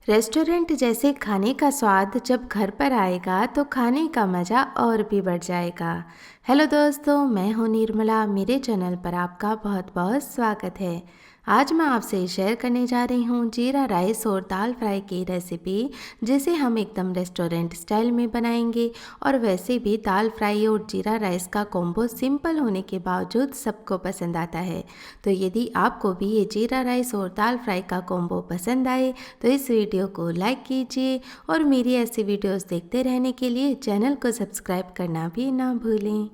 Restaurant जैसे खाने का स्वाद जब घर पर आएगा तो खाने का मज़ा और भी बढ़ जाएगा। हेलो दोस्तों, मैं हूँ निर्मला। मेरे चैनल पर आपका बहुत बहुत स्वागत है। आज मैं आपसे शेयर करने जा रही हूँ जीरा राइस और दाल फ्राई की रेसिपी, जिसे हम एकदम रेस्टोरेंट स्टाइल में बनाएंगे। और वैसे भी दाल फ्राई और जीरा राइस का कॉम्बो सिंपल होने के बावजूद सबको पसंद आता है। तो यदि आपको भी ये जीरा राइस और दाल फ्राई का कॉम्बो पसंद आए तो इस वीडियो को लाइक कीजिए और मेरी ऐसी वीडियोस देखते रहने के लिए चैनल को सब्सक्राइब करना भी ना भूलें।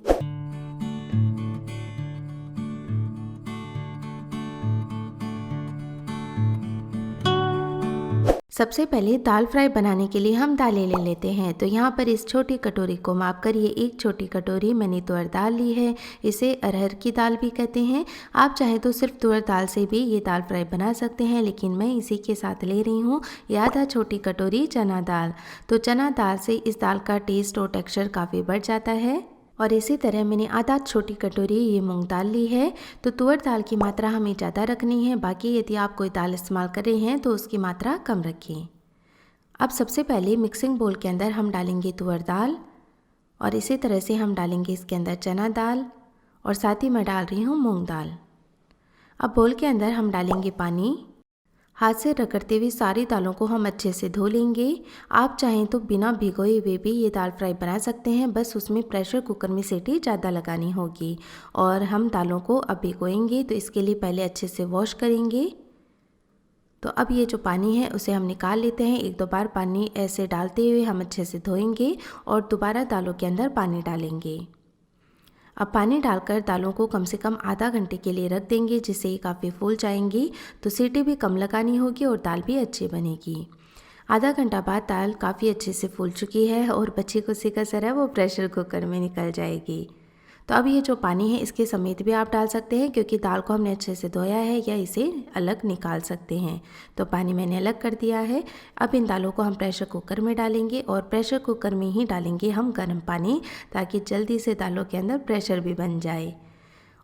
सबसे पहले दाल फ्राई बनाने के लिए हम दालें ले लेते हैं। तो यहाँ पर इस छोटी कटोरी को माप कर ये एक छोटी कटोरी मैंने तुअर दाल ली है। इसे अरहर की दाल भी कहते हैं। आप चाहे तो सिर्फ तुअर दाल से भी ये दाल फ्राई बना सकते हैं, लेकिन मैं इसी के साथ ले रही हूँ ये आधा छोटी कटोरी चना दाल। तो चना दाल से इस दाल का टेस्ट और टेक्स्चर काफ़ी बढ़ जाता है। और इसी तरह मैंने आधा छोटी कटोरी ये मूंग दाल ली है। तो तुअर दाल की मात्रा हमें ज़्यादा रखनी है, बाकी यदि आप कोई दाल इस्तेमाल कर रहे हैं तो उसकी मात्रा कम रखें। अब सबसे पहले मिक्सिंग बोल के अंदर हम डालेंगे तुअर दाल और इसी तरह से हम डालेंगे इसके अंदर चना दाल और साथ ही मैं डाल रही हूँ मूंग दाल। अब बोल के अंदर हम डालेंगे पानी। हाथ से रगड़ते हुए सारी दालों को हम अच्छे से धो लेंगे। आप चाहें तो बिना भिगोए हुए भी ये दाल फ्राई बना सकते हैं, बस उसमें प्रेशर कुकर में सीटी ज़्यादा लगानी होगी। और हम दालों को अब भिगोएंगे तो इसके लिए पहले अच्छे से वॉश करेंगे। तो अब ये जो पानी है उसे हम निकाल लेते हैं। एक दो बार पानी ऐसे डालते हुए हम अच्छे से धोएंगे और दोबारा दालों के अंदर पानी डालेंगे। अब पानी डालकर दालों को कम से कम आधा घंटे के लिए रख देंगे, जिससे ये काफ़ी फूल जाएंगी। तो सीटी भी कम लगानी होगी और दाल भी अच्छी बनेगी। आधा घंटा बाद दाल काफ़ी अच्छे से फूल चुकी है और बची कुछ कसर है वो प्रेशर कुकर में निकल जाएगी। तो अब ये जो पानी है इसके समेत भी आप डाल सकते हैं, क्योंकि दाल को हमने अच्छे से धोया है, या इसे अलग निकाल सकते हैं। तो पानी मैंने अलग कर दिया है। अब इन दालों को हम प्रेशर कुकर में डालेंगे और प्रेशर कुकर में ही डालेंगे हम गर्म पानी, ताकि जल्दी से दालों के अंदर प्रेशर भी बन जाए।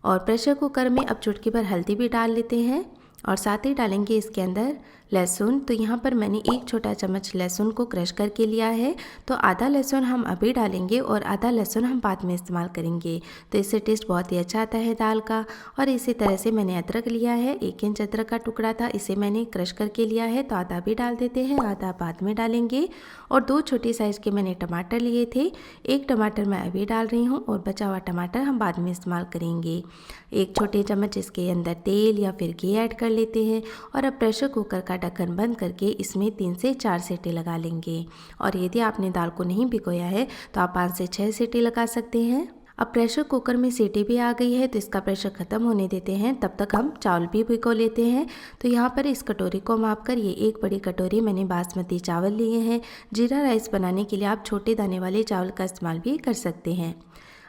और प्रेशर कुकर में अब चुटकी भर हल्दी भी डाल लेते हैं और साथ ही डालेंगे इसके अंदर लहसुन। तो यहाँ पर मैंने एक छोटा चम्मच लहसुन को क्रश करके लिया है। तो आधा लहसुन हम अभी डालेंगे और आधा लहसुन हम बाद में इस्तेमाल करेंगे, तो इससे टेस्ट बहुत ही अच्छा आता है दाल का। और इसी तरह से मैंने अदरक लिया है, 1 इंच अदरक का टुकड़ा था, इसे मैंने क्रश करके लिया है। तो आधा भी डाल देते हैं, आधा बाद में डालेंगे। और 2 छोटी साइज़ के मैंने टमाटर लिए थे, 1 टमाटर मैं अभी डाल रही हूँ और बचा हुआ टमाटर हम बाद में इस्तेमाल करेंगे। 1 छोटे चम्मच इसके अंदर तेल या फिर घी ऐड कर लेते हैं। और अब प्रेशर कुकर का ढक्कन बंद करके इसमें 3 से 4 सीटी लगा लेंगे। और यदि आपने दाल को नहीं भिगोया है तो आप 5 से 6 सीटी लगा सकते हैं। अब प्रेशर कुकर में सीटी भी आ गई है, तो इसका प्रेशर ख़त्म होने देते हैं। तब तक हम चावल भी भिगो लेते हैं। तो यहाँ पर इस कटोरी को माप कर ये एक बड़ी कटोरी मैंने बासमती चावल लिए हैं। जीरा राइस बनाने के लिए आप छोटे दाने वाले चावल का इस्तेमाल भी कर सकते हैं।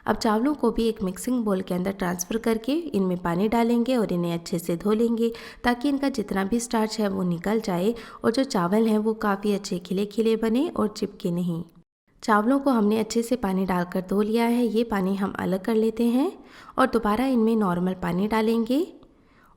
अब चावलों को भी एक मिक्सिंग बोल के अंदर ट्रांसफ़र करके इनमें पानी डालेंगे और इन्हें अच्छे से धो लेंगे, ताकि इनका जितना भी स्टार्च है वो निकल जाए और जो चावल हैं वो काफ़ी अच्छे खिले खिले बने और चिपके नहीं। चावलों को हमने अच्छे से पानी डालकर धो लिया है। ये पानी हम अलग कर लेते हैं और दोबारा इनमें नॉर्मल पानी डालेंगे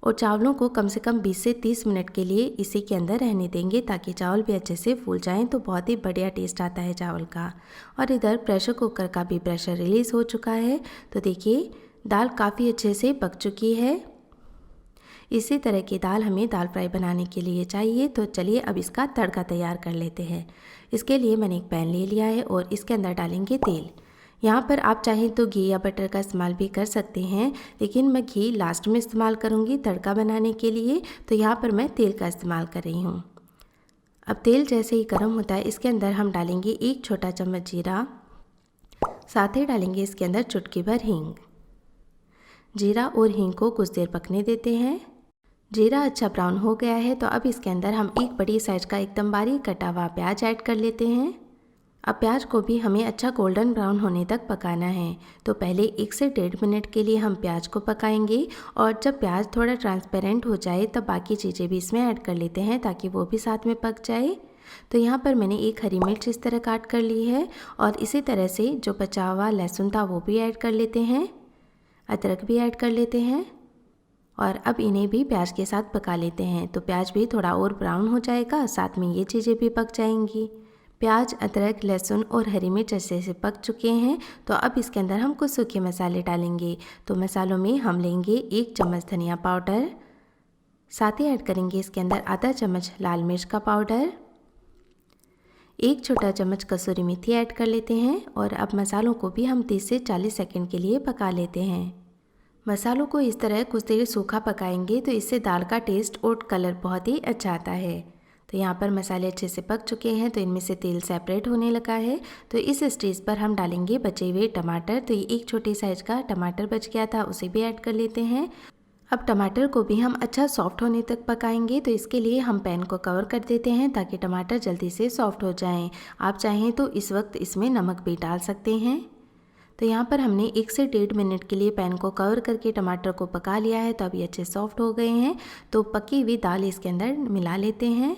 और चावलों को कम से कम 20 से 30 मिनट के लिए इसी के अंदर रहने देंगे, ताकि चावल भी अच्छे से फूल जाएं। तो बहुत ही बढ़िया टेस्ट आता है चावल का। और इधर प्रेशर कुकर का भी प्रेशर रिलीज़ हो चुका है। तो देखिए दाल काफ़ी अच्छे से पक चुकी है। इसी तरह की दाल हमें दाल फ्राई बनाने के लिए चाहिए। तो चलिए अब इसका तड़का तैयार कर लेते हैं। इसके लिए मैंने एक पैन ले लिया है और इसके अंदर डालेंगे तेल। यहाँ पर आप चाहें तो घी या बटर का इस्तेमाल भी कर सकते हैं, लेकिन मैं घी लास्ट में इस्तेमाल करूँगी तड़का बनाने के लिए। तो यहाँ पर मैं तेल का इस्तेमाल कर रही हूँ। अब तेल जैसे ही गर्म होता है इसके अंदर हम डालेंगे 1 छोटा चम्मच जीरा, साथ ही डालेंगे इसके अंदर चुटकी भर हींग। जीरा और हींग को कुछ देर पकने देते हैं। जीरा अच्छा ब्राउन हो गया है, तो अब इसके अंदर हम एक बड़ी साइज का एकदम बारीक कटा हुआ प्याज ऐड कर लेते हैं। अब प्याज को भी हमें अच्छा गोल्डन ब्राउन होने तक पकाना है। तो पहले 1 से 1.5 मिनट के लिए हम प्याज को पकाएंगे और जब प्याज थोड़ा ट्रांसपेरेंट हो जाए तब बाकी चीज़ें भी इसमें ऐड कर लेते हैं, ताकि वो भी साथ में पक जाए। तो यहाँ पर मैंने एक हरी मिर्च इस तरह काट कर ली है और इसी तरह से जो बचा हुआ लहसुन था वो भी ऐड कर लेते हैं, अदरक भी ऐड कर लेते हैं और अब इन्हें भी प्याज के साथ पका लेते हैं। तो प्याज भी थोड़ा और ब्राउन हो जाएगा, साथ में ये चीज़ें भी पक जाएंगी। प्याज, अदरक, लहसुन और हरी मिर्च अच्छे से पक चुके हैं। तो अब इसके अंदर हम कुछ सूखे मसाले डालेंगे। तो मसालों में हम लेंगे 1 चम्मच धनिया पाउडर, साथ ही ऐड करेंगे इसके अंदर आधा चम्मच लाल मिर्च का पाउडर, 1 छोटा चम्मच कसूरी मेथी ऐड कर लेते हैं। और अब मसालों को भी हम 30 से 40 सेकंड के लिए पका लेते हैं। मसालों को इस तरह कुछ देर सूखा पकाएंगे तो इससे दाल का टेस्ट और कलर बहुत ही अच्छा आता है। तो यहाँ पर मसाले अच्छे से पक चुके हैं, तो इनमें से तेल सेपरेट होने लगा है। तो इस स्टेज पर हम डालेंगे बचे हुए टमाटर। तो ये एक छोटे साइज का टमाटर बच गया था, उसे भी ऐड कर लेते हैं। अब टमाटर को भी हम अच्छा सॉफ्ट होने तक पकाएंगे। तो इसके लिए हम पैन को कवर कर देते हैं ताकि टमाटर जल्दी से सॉफ्ट हो जाएं। आप चाहें तो इस वक्त इसमें नमक भी डाल सकते हैं। तो यहाँ पर हमने 1 से 1.5 मिनट के लिए पैन को कवर करके टमाटर को पका लिया है। तो अभी अच्छे सॉफ्ट हो गए हैं। तो पकी हुई दाल इसके अंदर मिला लेते हैं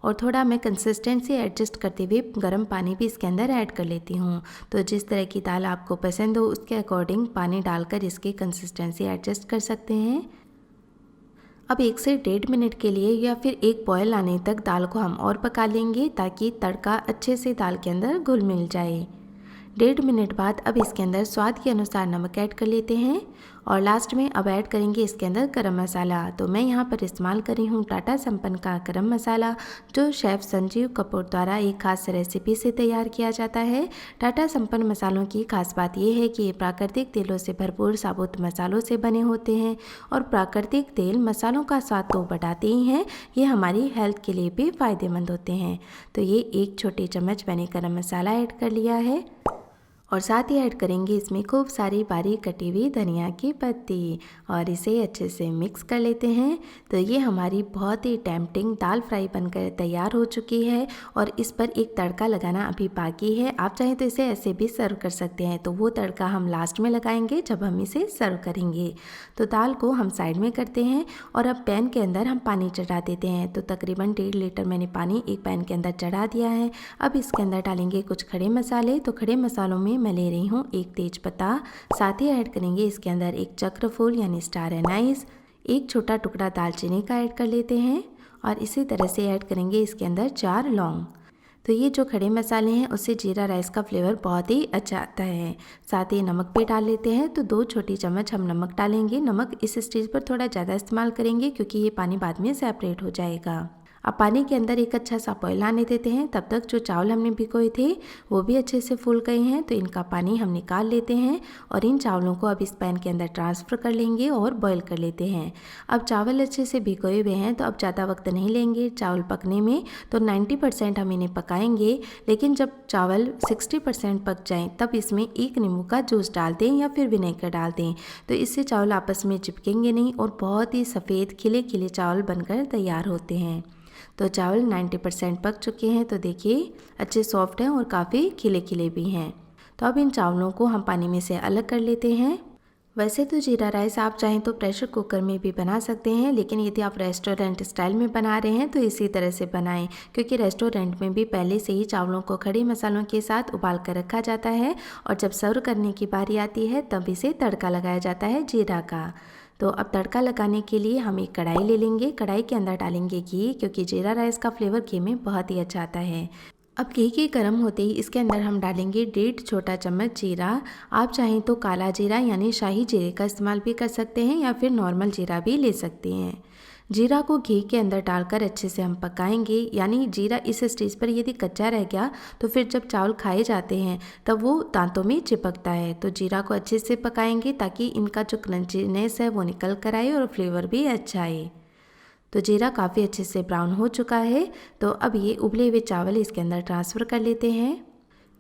और थोड़ा मैं कंसिस्टेंसी एडजस्ट करते हुए गर्म पानी भी इसके अंदर ऐड कर लेती हूँ। तो जिस तरह की दाल आपको पसंद हो उसके अकॉर्डिंग पानी डालकर इसकी कंसिस्टेंसी एडजस्ट कर सकते हैं। अब 1 से 1.5 मिनट के लिए या फिर एक बॉयल आने तक दाल को हम और पका लेंगे ताकि तड़का अच्छे से दाल के अंदर घुल मिल जाए। 1.5 मिनट बाद अब इसके अंदर स्वाद के अनुसार नमक ऐड कर लेते हैं और लास्ट में अब ऐड करेंगे इसके अंदर गरम मसाला। तो मैं यहाँ पर इस्तेमाल कर रही हूँ टाटा संपन्न का गरम मसाला, जो शेफ़ संजीव कपूर द्वारा एक खास रेसिपी से तैयार किया जाता है। टाटा संपन्न मसालों की खास बात यह है कि ये प्राकृतिक तेलों से भरपूर साबुत मसालों से बने होते हैं और प्राकृतिक तेल मसालों का स्वाद तो बढ़ाते ही हैं, ये हमारी हेल्थ के लिए भी फ़ायदेमंद होते हैं। तो ये 1 छोटी चम्मच मैंने गरम मसाला ऐड कर लिया है और साथ ही ऐड करेंगे इसमें खूब सारी बारीक कटी हुई धनिया की पत्ती और इसे अच्छे से मिक्स कर लेते हैं। तो ये हमारी बहुत ही टेम्पटिंग दाल फ्राई बनकर तैयार हो चुकी है और इस पर एक तड़का लगाना अभी बाकी है। आप चाहें तो इसे ऐसे भी सर्व कर सकते हैं, तो वो तड़का हम लास्ट में लगाएंगे जब हम इसे सर्व करेंगे। तो दाल को हम साइड में करते हैं और अब पैन के अंदर हम पानी चढ़ा देते हैं। तो तकरीबन 1.5 लीटर मैंने पानी एक पैन के अंदर चढ़ा दिया है। अब इसके अंदर डालेंगे कुछ खड़े मसाले। तो खड़े मसालों में मैं ले रही हूँ 1 तेजपत्ता, साथ ही ऐड करेंगे इसके अंदर 1 चक्रफूल यानी स्टार एनाइस, 1 छोटा टुकड़ा दालचीनी का ऐड कर लेते हैं और इसी तरह से ऐड करेंगे इसके अंदर 4 लौंग। तो ये जो खड़े मसाले हैं उससे जीरा राइस का फ्लेवर बहुत ही अच्छा आता है। साथ ही नमक भी डाल लेते हैं। तो 2 छोटी चम्मच हम नमक डालेंगे। नमक इस स्टेज पर थोड़ा ज़्यादा इस्तेमाल करेंगे क्योंकि ये पानी बाद में सेपरेट हो जाएगा। अब पानी के अंदर एक अच्छा सा बॉयल आने देते हैं। तब तक जो चावल हमने भिगोए थे वो भी अच्छे से फूल गए हैं। तो इनका पानी हम निकाल लेते हैं और इन चावलों को अब इस पैन के अंदर ट्रांसफ़र कर लेंगे और बॉयल कर लेते हैं। अब चावल अच्छे से भिगोए हुए हैं तो अब ज़्यादा वक्त नहीं लेंगे चावल पकने में। तो 90% हम इन्हें पकाएंगे, लेकिन जब चावल 60% पक जाएँ तब इसमें 1 नींबू का जूस डाल दें या फिर विनेगर डाल दें। तो इससे चावल आपस में चिपकेंगे नहीं और बहुत ही सफ़ेद खिले खिले चावल बनकर तैयार होते हैं। तो चावल 90% पक चुके हैं। तो देखिए अच्छे सॉफ्ट हैं और काफ़ी खिले खिले भी हैं। तो अब इन चावलों को हम पानी में से अलग कर लेते हैं। वैसे तो जीरा राइस आप चाहें तो प्रेशर कुकर में भी बना सकते हैं, लेकिन यदि आप रेस्टोरेंट स्टाइल में बना रहे हैं तो इसी तरह से बनाएं, क्योंकि रेस्टोरेंट में भी पहले से ही चावलों को खड़े मसालों के साथ उबाल कर रखा जाता है और जब सर्व करने की बारी आती है तब इसे तड़का लगाया जाता है जीरा का। तो अब तड़का लगाने के लिए हम एक कढ़ाई ले लेंगे। कढ़ाई के अंदर डालेंगे घी, क्योंकि जीरा राइस का फ्लेवर घी में बहुत ही अच्छा आता है। अब घी के गर्म होते ही इसके अंदर हम डालेंगे 1.5 छोटा चम्मच जीरा। आप चाहें तो काला जीरा यानी शाही जीरे का इस्तेमाल भी कर सकते हैं या फिर नॉर्मल जीरा भी ले सकते हैं। जीरा को घी के अंदर डालकर अच्छे से हम पकाएंगे, यानी जीरा इस स्टेज पर यदि कच्चा रह गया तो फिर जब चावल खाए जाते हैं तब वो दांतों में चिपकता है। तो जीरा को अच्छे से पकाएंगे ताकि इनका जो क्रंचीनेस है वो निकल कर आए और फ्लेवर भी अच्छा आए। तो जीरा काफ़ी अच्छे से ब्राउन हो चुका है। तो अब ये उबले हुए चावल इसके अंदर ट्रांसफ़र कर लेते हैं।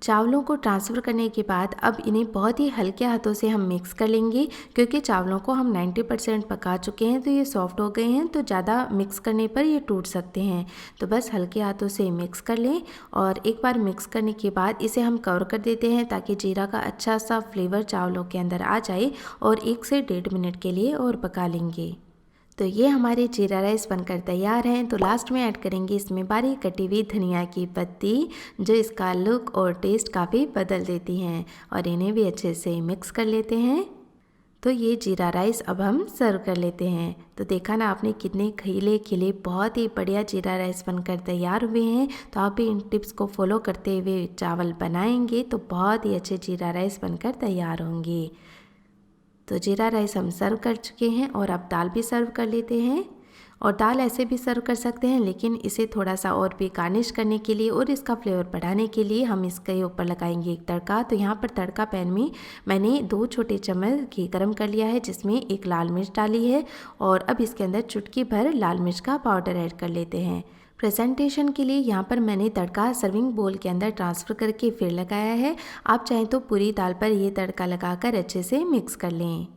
चावलों को ट्रांसफ़र करने के बाद अब इन्हें बहुत ही हल्के हाथों से हम मिक्स कर लेंगे, क्योंकि चावलों को हम 90% पका चुके हैं तो ये सॉफ्ट हो गए हैं। तो ज़्यादा मिक्स करने पर ये टूट सकते हैं। तो बस हल्के हाथों से मिक्स कर लें और एक बार मिक्स करने के बाद इसे हम कवर कर देते हैं ताकि जीरा का अच्छा सा फ्लेवर चावलों के अंदर आ जाए और 1 से 1.5 मिनट के लिए और पका लेंगे। तो ये हमारे जीरा राइस बनकर तैयार हैं। तो लास्ट में ऐड करेंगे इसमें बारीक कटी हुई धनिया की पत्ती, जो इसका लुक और टेस्ट काफ़ी बदल देती हैं और इन्हें भी अच्छे से मिक्स कर लेते हैं। तो ये जीरा राइस अब हम सर्व कर लेते हैं। तो देखा ना आपने कितने खिले खिले बहुत ही बढ़िया जीरा राइस बनकर तैयार हुए हैं। तो आप भी इन टिप्स को फॉलो करते हुए चावल बनाएंगे तो बहुत ही अच्छे जीरा राइस बनकर तैयार होंगे। तो जीरा राइस हम सर्व कर चुके हैं और अब दाल भी सर्व कर लेते हैं। और दाल ऐसे भी सर्व कर सकते हैं, लेकिन इसे थोड़ा सा और भी गार्निश करने के लिए और इसका फ्लेवर बढ़ाने के लिए हम इसके ऊपर लगाएंगे एक तड़का। तो यहाँ पर तड़का पैन में मैंने 2 छोटे चम्मच घी गरम कर लिया है, जिसमें एक लाल मिर्च डाली है और अब इसके अंदर चुटकी भर लाल मिर्च का पाउडर ऐड कर लेते हैं। प्रेजेंटेशन के लिए यहाँ पर मैंने तड़का सर्विंग बोल के अंदर ट्रांसफ़र करके फिर लगाया है। आप चाहें तो पूरी दाल पर ये तड़का लगाकर अच्छे से मिक्स कर लें।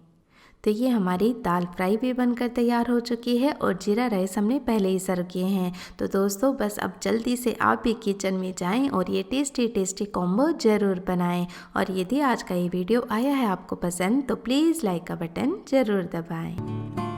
तो ये हमारी दाल फ्राई भी बनकर तैयार हो चुकी है और जीरा राइस हमने पहले ही सर्व किए हैं। तो दोस्तों बस अब जल्दी से आप भी किचन में जाएं और ये टेस्टी कॉम्बो ज़रूर बनाएं। और यदि आज का ये वीडियो आया है आपको पसंद तो प्लीज़ लाइक का बटन ज़रूर दबाएं।